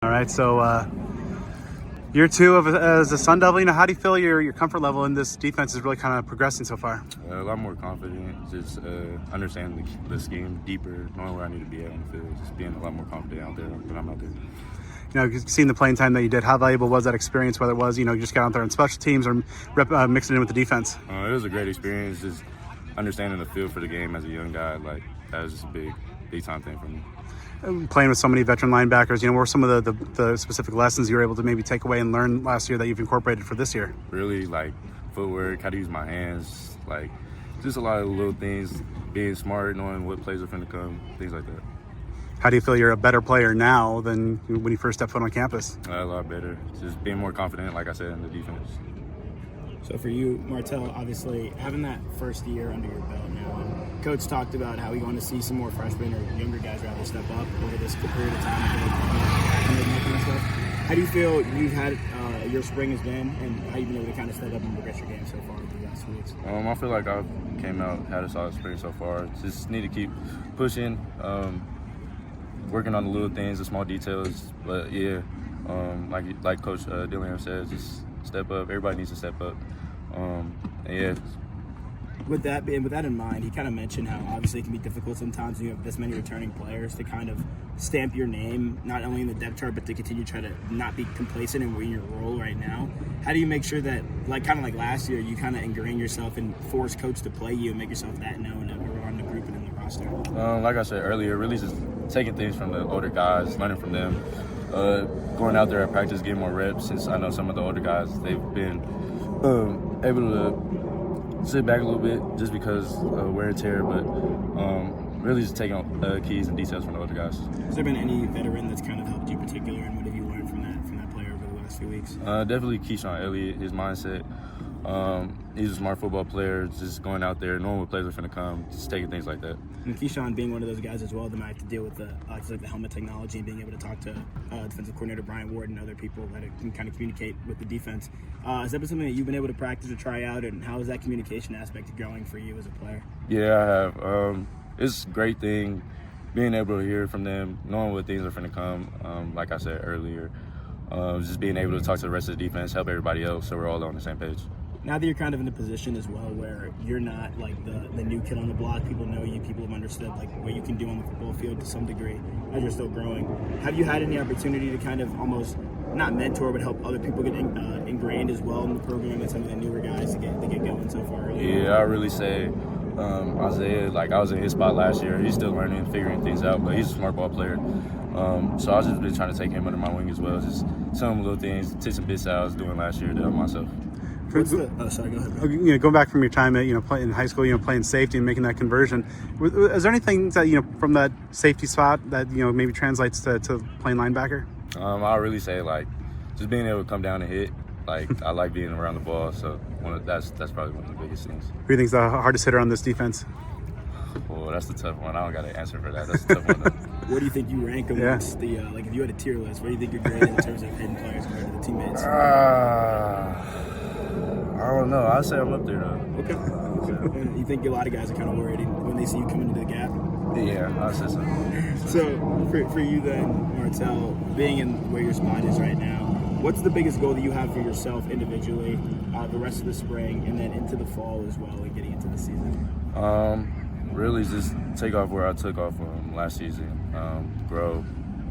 All right, so year two as a Sun Devil, how do you feel your comfort level in this defense is really kind of progressing so far? A lot more confident, just understanding the scheme deeper, knowing where I need to be at on the field, just being a lot more confident out there when I'm out there. Seeing the playing time that you did, how valuable was that experience, whether it was, you just got out there on special teams or mixing it in with the defense? It was a great experience, just understanding the feel for the game as a young guy. That was just a big time thing for me. Playing with so many veteran linebackers, what were some of the specific lessons you were able to maybe take away and learn last year that you've incorporated for this year? Really, footwork, how to use my hands, just a lot of little things, being smart, knowing what plays are going to come, things like that. How do you feel you're a better player now than when you first stepped foot on campus? A lot better, just being more confident, like I said, in the defense. So for you, Martell, obviously having that first year under your belt now, and Coach talked about how we want to see some more freshmen or younger guys rather step up over this period of time. How do you feel you've had your spring has been, and how you've been able to kind of step up and progress your game so far over the last 2 weeks? I feel like I came out, had a solid spring so far. Just need to keep pushing, working on the little things, the small details. But yeah, like Coach Dillinger said, just step up. Everybody needs to step up. And yeah. With that in mind, he kind of mentioned how obviously it can be difficult sometimes when you have this many returning players to kind of stamp your name, not only in the depth chart, but to continue to try to not be complacent in your role right now. How do you make sure that, kind of like last year, you kind of ingrain yourself and force Coach to play you and make yourself that known around the group and in the roster? Like I said earlier, really just taking things from the older guys, learning from them, going out there at practice, getting more reps, since I know some of the older guys, they've been able to sit back a little bit just because of wear and tear, but really just taking keys and details from the older guys. Has there been any veteran that's kind of helped you particular, and what have you learned from that player over the last few weeks? Definitely Keyshaun Elliott, his mindset. He's a smart football player, just going out there, knowing what plays are going to come, just taking things like that. And Keyshaun being one of those guys as well that might have to deal with the helmet technology and being able to talk to defensive coordinator Brian Ward and other people that can kind of communicate with the defense. Has that been something that you've been able to practice or try out, and how is that communication aspect growing for you as a player? Yeah, I have. It's a great thing being able to hear from them, knowing what things are going to come. Like I said earlier, just being able to talk to the rest of the defense, help everybody else, so we're all on the same page. Now that you're kind of in a position as well where you're not like the new kid on the block, people know you, people have understood what you can do on the football field to some degree as you're still growing. Have you had any opportunity to kind of almost not mentor but help other people get ingrained as well in the program and some of the newer guys to get going so far? Yeah, I really say Isaiah, I was in his spot last year. He's still learning and figuring things out, but he's a smart ball player. So I've just been trying to take him under my wing as well, just some of the little things, tips and bits that I was doing last year to help myself. Sorry, go ahead. Going back from your time at in high school, playing safety and making that conversion, is there anything that from that safety spot that maybe translates to playing linebacker? I really say just being able to come down and hit. I like being around the ball, so that's probably one of the biggest things. Who do you think's the hardest hitter on this defense? Well, that's the tough one. I don't got an answer for that. That's a tough one. Where do you think you rank amongst the if you had a tier list? Where do you think you're graded in terms of hitting players compared to the teammates? I don't know. I'd say I'm up there, though. Okay. And you think a lot of guys are kind of worried when they see you coming into the gap? Yeah, I'd say so. So for you then, Martell, being in where your spot is right now, what's the biggest goal that you have for yourself individually, the rest of the spring, and then into the fall as well, and getting into the season? Really just take off where I took off from last season. Grow.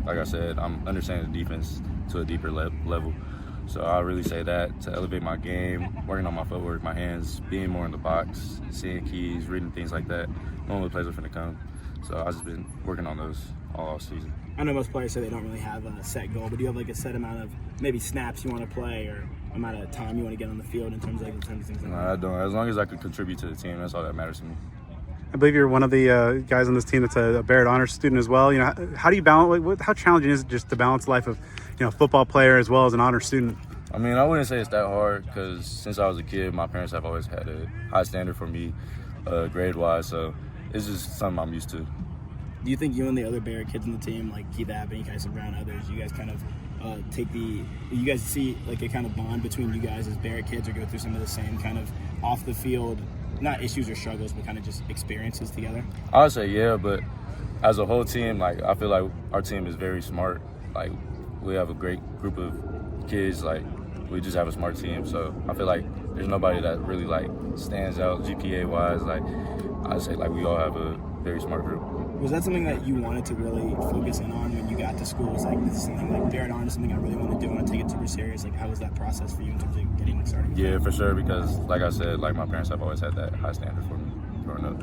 Like I said, I'm understanding the defense to a deeper level. So I really say that to elevate my game, working on my footwork, my hands, being more in the box, seeing keys, reading things like that, knowing what plays are going to come. So I've just been working on those all season. I know most players say they don't really have a set goal, but do you have a set amount of maybe snaps you want to play or amount of time you want to get on the field in terms of things like that? No, I don't. As long as I can contribute to the team, that's all that matters to me. I believe you're one of the guys on this team that's a Barrett Honors student as well. How do you balance? How challenging is it just to balance life of football player as well as an honors student? I mean, I wouldn't say it's that hard because since I was a kid, my parents have always had a high standard for me, grade-wise. So it's just something I'm used to. Do you think you and the other Barrett kids on the team, like Keith Abbott, Kyson Brown, others, you guys kind of you guys see a kind of bond between you guys as Barrett kids, or go through some of the same kind of off the field, not issues or struggles, but kind of just experiences together? I would say yeah, but as a whole team, I feel like our team is very smart. we have a great group of kids. Like, we just have a smart team. So I feel like there's nobody that really like stands out GPA wise. Like, I'd say like we all have a very smart group. Was that something that you wanted to really focus in on when you got to school? Was like, this is something like Barrett Honors, something I really want to do. I want to take it super serious. Like, how was that process for you in terms of getting started? Yeah, for sure. Because like I said, like my parents have always had that high standard for me growing up.